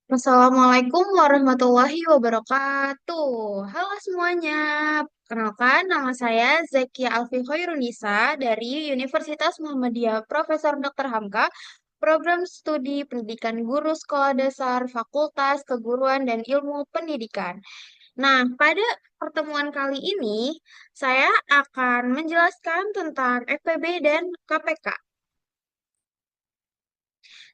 Assalamualaikum warahmatullahi wabarakatuh. Halo semuanya. Kenalkan, nama saya Zakia Alfi Khairunisa dari Universitas Muhammadiyah Profesor Dr. Hamka, Program Studi Pendidikan Guru Sekolah Dasar Fakultas Keguruan dan Ilmu Pendidikan. Nah, pada pertemuan kali ini, saya akan menjelaskan tentang FPB dan KPK.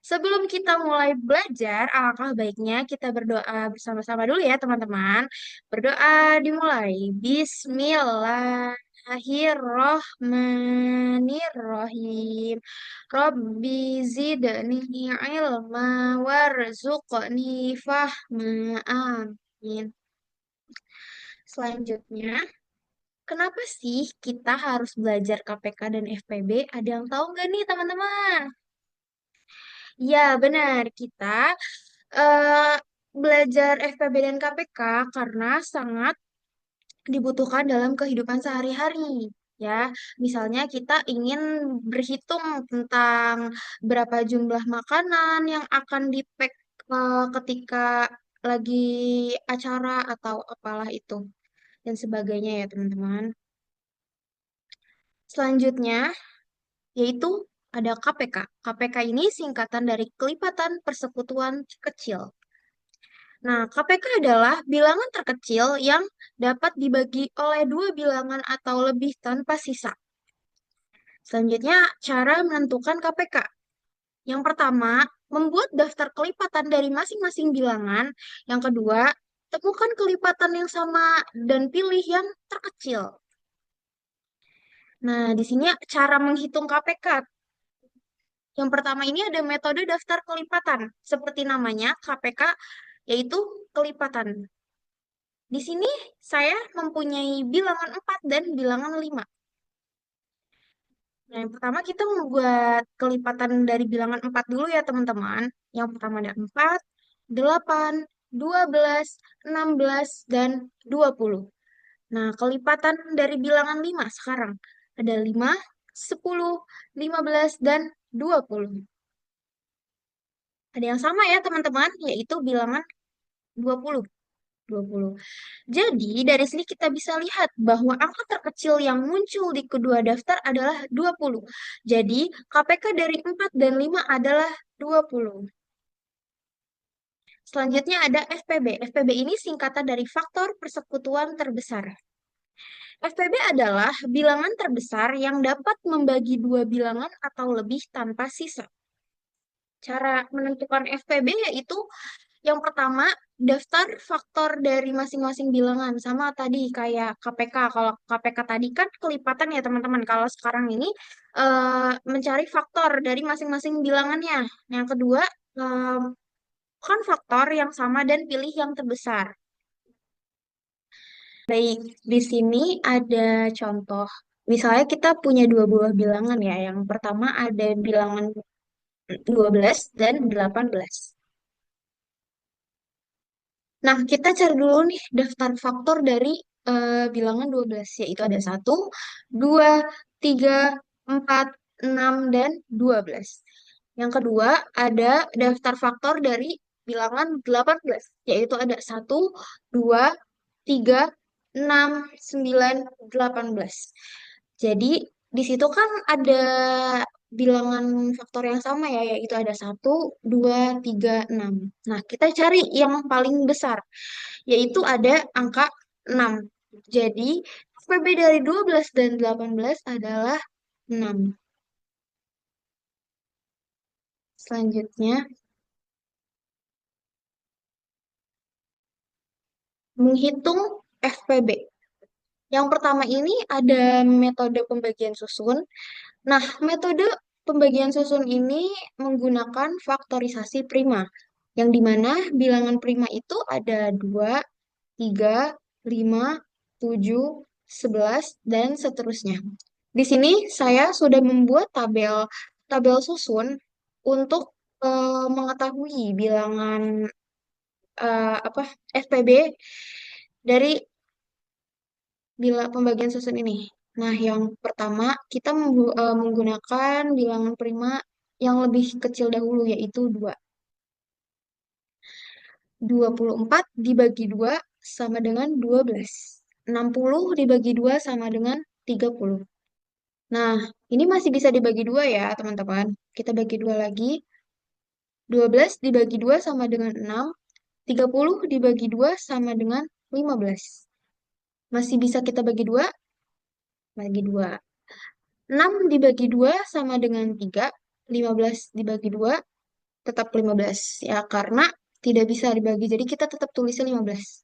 Sebelum kita mulai belajar, alangkah baiknya kita berdoa bersama-sama dulu ya, teman-teman. Berdoa dimulai. Bismillahirrohmanirrohim. Rabbi zidni ilma warzuqni fahma. Amin. Selanjutnya, kenapa sih kita harus belajar KPK dan FPB? Ada yang tahu nggak nih, teman-teman? Ya, benar. Kita eh, belajar FPB dan KPK karena sangat dibutuhkan dalam kehidupan sehari-hari. Ya, misalnya kita ingin berhitung tentang berapa jumlah makanan yang akan di-pack ketika lagi acara atau apalah itu dan sebagainya ya, teman-teman. Selanjutnya yaitu ada KPK. KPK ini singkatan dari kelipatan persekutuan kecil. Nah, KPK adalah bilangan terkecil yang dapat dibagi oleh dua bilangan atau lebih tanpa sisa. Selanjutnya, cara menentukan KPK. Yang pertama, membuat daftar kelipatan dari masing-masing bilangan. Yang kedua, temukan kelipatan yang sama dan pilih yang terkecil. Nah, di sini cara menghitung KPK. Yang pertama ini ada metode daftar kelipatan. Seperti namanya, KPK, yaitu kelipatan. Di sini saya mempunyai bilangan 4 dan bilangan 5. Nah, yang pertama kita membuat kelipatan dari bilangan 4 dulu ya, teman-teman. Yang pertama ada 4, 8, 12, 16, dan 20. Nah, kelipatan dari bilangan 5 sekarang. Ada 5, 10, 15, dan 20. Ada yang sama ya, teman-teman, yaitu bilangan 20. 20. Jadi, dari sini kita bisa lihat bahwa angka terkecil yang muncul di kedua daftar adalah 20. Jadi, KPK dari 4 dan 5 adalah 20. Selanjutnya ada FPB. FPB ini singkatan dari faktor persekutuan terbesar. FPB adalah bilangan terbesar yang dapat membagi dua bilangan atau lebih tanpa sisa. Cara menentukan FPB yaitu yang pertama, daftar faktor dari masing-masing bilangan. Sama tadi kayak KPK. Kalau KPK tadi kan kelipatan ya teman-teman. Kalau sekarang ini mencari faktor dari masing-masing bilangannya. Yang kedua, eh, kan faktor yang sama dan pilih yang terbesar. Baik, di sini ada contoh. Misalnya kita punya dua buah bilangan ya. Yang pertama ada bilangan 12 dan 18. Nah, kita cari dulu nih daftar faktor dari bilangan 12, yaitu ada 1, 2, 3, 4, 6, dan 12. Yang kedua, ada daftar faktor dari bilangan 18, yaitu ada 1, 2, 3, 4, 5, 6, 9, 18. Jadi, di situ kan ada bilangan faktor yang sama ya, yaitu ada 1, 2, 3, 6. Nah, kita cari yang paling besar, yaitu ada angka 6. Jadi, FPB dari 12 dan 18 adalah 6. Selanjutnya, menghitung FPB. Yang pertama ini ada metode pembagian susun. Nah, metode pembagian susun ini menggunakan faktorisasi prima, yang dimana bilangan prima itu ada 2, 3, 5, 7, 11, dan seterusnya. Di sini saya sudah membuat tabel tabel susun untuk mengetahui bilangan apa FPB dari bila pembagian susun ini. Nah, yang pertama kita menggunakan bilangan prima yang lebih kecil dahulu yaitu 2. 24 dibagi 2 sama dengan 12. 60 dibagi 2 sama dengan 30. Nah, ini masih bisa dibagi 2 ya, teman-teman. Kita bagi 2 lagi. 12 dibagi 2 sama dengan 6. 30 dibagi 2 sama dengan 15. Masih bisa kita bagi 2? Bagi 2. 6 dibagi 2 sama dengan 3. 15 dibagi 2 tetap 15. Ya, karena tidak bisa dibagi. Jadi kita tetap tulisnya 15.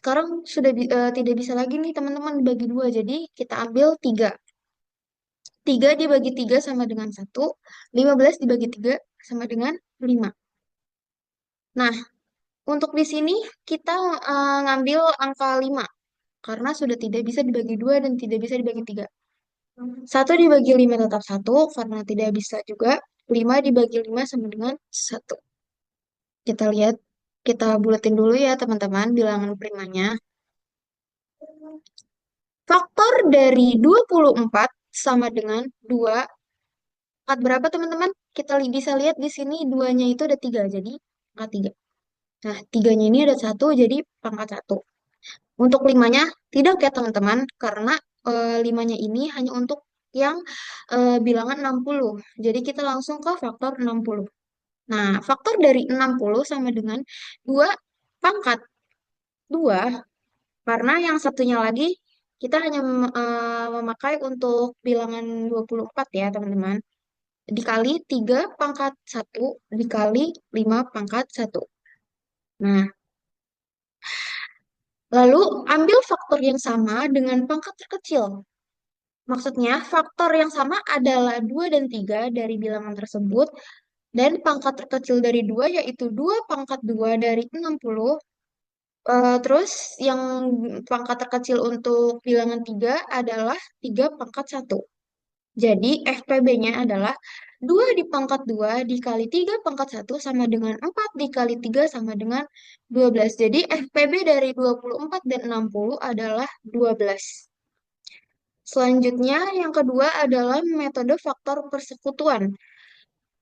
Sekarang sudah tidak bisa lagi nih teman-teman dibagi 2. Jadi kita ambil 3. 3 dibagi 3 sama dengan 1. 15 dibagi 3 sama dengan 5. Nah, untuk di sini kita ngambil angka 5. Karena sudah tidak bisa dibagi 2 dan tidak bisa dibagi 3. 1 dibagi 5 tetap 1 karena tidak bisa juga. 5 dibagi 5 sama dengan 1. Kita lihat, kita buletin dulu ya teman-teman bilangan primanya. Faktor dari 24 sama dengan 2. Angkat berapa teman-teman? Kita bisa lihat di sini duanya itu ada 3, jadi angkat 3. Nah, tiganya ini ada 1, jadi pangkat 1. Untuk limanya tidak ya teman-teman, karena limanya ini hanya untuk yang bilangan 60. Jadi kita langsung ke faktor 60. Nah, faktor dari 60 sama dengan 2 pangkat 2, karena yang satunya lagi kita hanya memakai untuk bilangan 24 ya teman-teman. Dikali 3 pangkat 1 dikali 5 pangkat 1. Nah, lalu ambil faktor yang sama dengan pangkat terkecil. Maksudnya, faktor yang sama adalah 2 dan 3 dari bilangan tersebut, dan pangkat terkecil dari 2 yaitu 2 pangkat 2 dari 60. Terus yang pangkat terkecil untuk bilangan 3 adalah 3 pangkat 1. Jadi FPB-nya adalah 2 di pangkat 2 dikali 3 pangkat 1 sama dengan 4 dikali 3 sama dengan 12. Jadi FPB dari 24 dan 60 adalah 12. Selanjutnya, yang kedua adalah metode faktor persekutuan.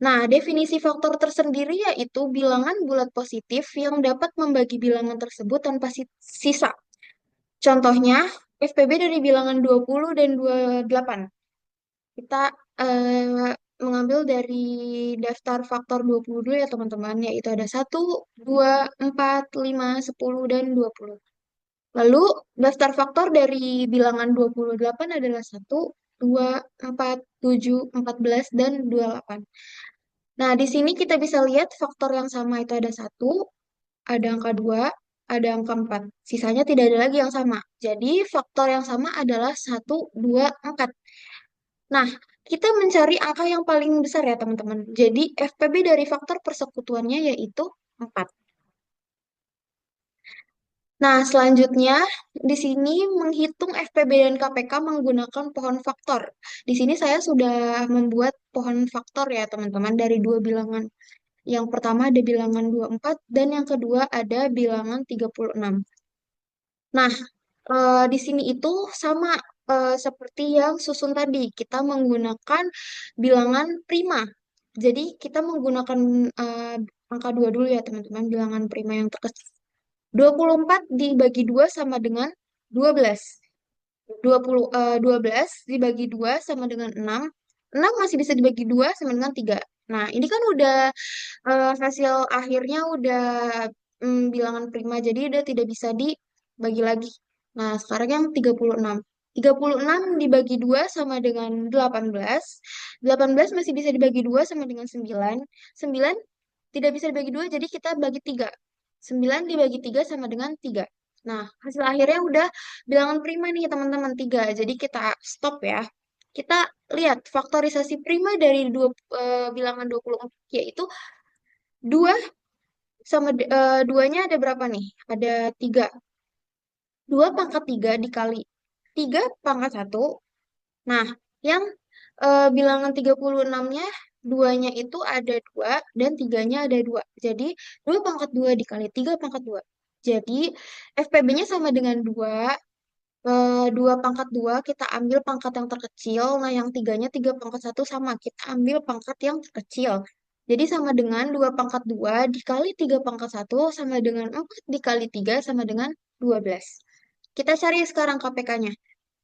Nah, definisi faktor tersendiri yaitu bilangan bulat positif yang dapat membagi bilangan tersebut tanpa sisa. Contohnya, FPB dari bilangan 20 dan 28. Kita mengambil dari daftar faktor 20 dulu ya teman-teman, yaitu ada 1, 2, 4, 5, 10, dan 20. Lalu daftar faktor dari bilangan 28 adalah 1, 2, 4, 7, 14, dan 28. Nah, di sini kita bisa lihat faktor yang sama itu ada 1, ada angka 2, ada angka 4. Sisanya tidak ada lagi yang sama. Jadi faktor yang sama adalah 1, 2, 4. Nah, kita mencari angka yang paling besar ya teman-teman. Jadi FPB dari faktor persekutuannya yaitu 4. Nah, selanjutnya di sini menghitung FPB dan KPK menggunakan pohon faktor. Di sini saya sudah membuat pohon faktor ya teman-teman dari dua bilangan. Yang pertama ada bilangan 24 dan yang kedua ada bilangan 36. Nah, di sini itu sama seperti yang susun tadi. Kita menggunakan bilangan prima. Jadi kita menggunakan eh, angka 2 dulu ya teman-teman, bilangan prima yang terkecil. 24 dibagi 2 sama dengan 12. 12 dibagi 2 sama dengan 6. 6 masih bisa dibagi 2 sama dengan 3. Nah, ini kan udah hasil akhirnya udah bilangan prima, jadi udah tidak bisa dibagi lagi. Nah, sekarang yang 36. 36 dibagi 2 sama dengan 18. 18 masih bisa dibagi 2 sama dengan 9. 9 tidak bisa dibagi 2, jadi kita bagi 3. 9 dibagi 3 sama dengan 3. Nah, hasil akhirnya udah bilangan prima nih teman-teman 3. Jadi kita stop ya. Kita lihat faktorisasi prima dari bilangan 24 yaitu 2 sama 2-nya ada berapa nih? Ada 3. 2 pangkat 3 dikali 3 pangkat 1. Nah, yang bilangan 36-nya 2-nya itu ada 2 dan 3-nya ada 2. Jadi 2 pangkat 2 dikali 3 pangkat 2. Jadi FPB-nya sama dengan 2. 2 pangkat 2 kita ambil pangkat yang terkecil. Nah, yang 3-nya 3 pangkat 1 sama. Kita ambil pangkat yang terkecil. Jadi sama dengan 2 pangkat 2 dikali 3 pangkat 1 sama dengan 4 dikali 3 sama dengan 12. Kita cari sekarang KPK-nya.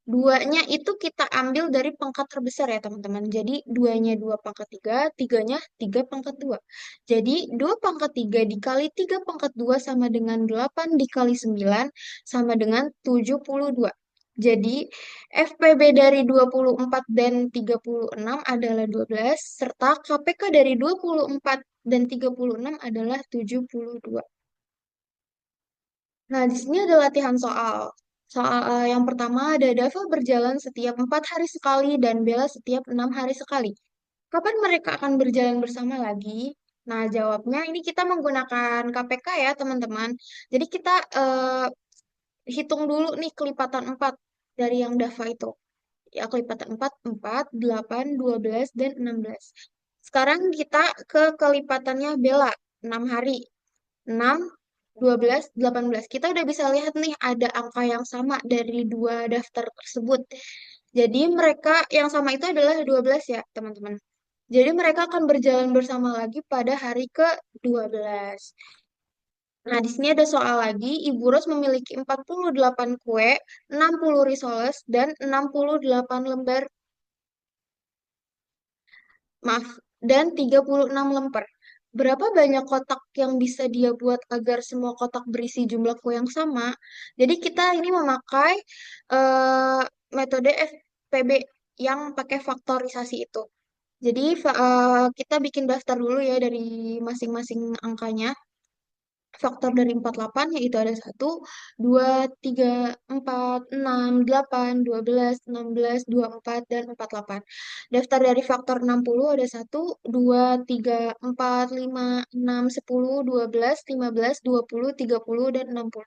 Duanya itu kita ambil dari pangkat terbesar ya teman-teman. Jadi duanya 2 pangkat 3, tiganya 3 pangkat 2. Jadi 2 pangkat 3 dikali 3 pangkat 2 sama dengan 8 dikali 9 sama dengan 72. Jadi FPB dari 24 dan 36 adalah 12, serta KPK dari 24 dan 36 adalah 72. Nah, di sini ada latihan soal. Soal yang pertama ada Dava berjalan setiap 4 hari sekali dan Bella setiap 6 hari sekali. Kapan mereka akan berjalan bersama lagi? Nah, jawabnya ini kita menggunakan KPK ya, teman-teman. Jadi kita hitung dulu nih kelipatan 4 dari yang Dava itu. Ya, kelipatan 4, 4, 8, 12, dan 16. Sekarang kita ke kelipatannya Bella, 6 hari. 6, 12, 18. Kita udah bisa lihat nih ada angka yang sama dari dua daftar tersebut. Jadi mereka yang sama itu adalah 12 ya, teman-teman. Jadi mereka akan berjalan bersama lagi pada hari ke-12. Nah, di sini ada soal lagi. Ibu Ros memiliki 48 kue, 60 risoles, dan 68 lembar, maaf, dan 36 lemper. Berapa banyak kotak yang bisa dia buat agar semua kotak berisi jumlah kue yang sama? Jadi kita ini memakai eh, metode FPB yang pakai faktorisasi itu. Jadi kita bikin daftar dulu ya dari masing-masing angkanya. Faktor dari 48 yaitu ada 1, 2, 3, 4, 6, 8, 12, 16, 24, dan 48. Daftar dari faktor 60 ada 1, 2, 3, 4, 5, 6, 10, 12, 15, 20, 30, dan 60.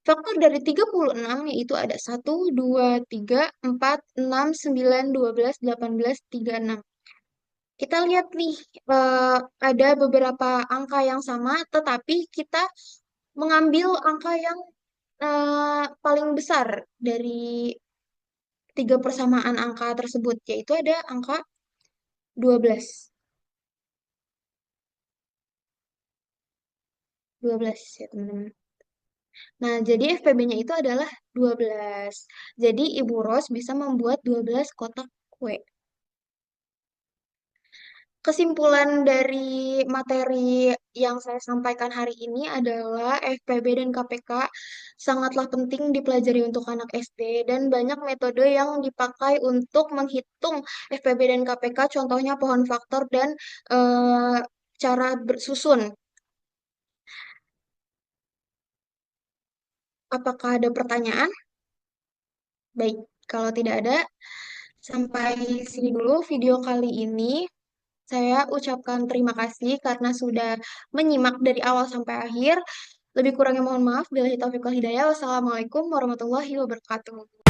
Faktor dari 36 yaitu ada 1, 2, 3, 4, 6, 9, 12, 18, 36. Kita lihat nih, eh, ada beberapa angka yang sama, tetapi kita mengambil angka yang paling besar dari tiga persamaan angka tersebut, yaitu ada angka 12. 12 ya teman-teman. Nah, jadi FPB-nya itu adalah 12. Jadi Ibu Ros bisa membuat 12 kotak kue. Kesimpulan dari materi yang saya sampaikan hari ini adalah FPB dan KPK sangatlah penting dipelajari untuk anak SD dan banyak metode yang dipakai untuk menghitung FPB dan KPK, contohnya pohon faktor dan eh, cara bersusun. Apakah ada pertanyaan? Baik, kalau tidak ada, sampai sini dulu video kali ini. Saya ucapkan terima kasih karena sudah menyimak dari awal sampai akhir. Lebih kurangnya mohon maaf. Billahi taufiq wal hidayah. Wassalamualaikum warahmatullahi wabarakatuh.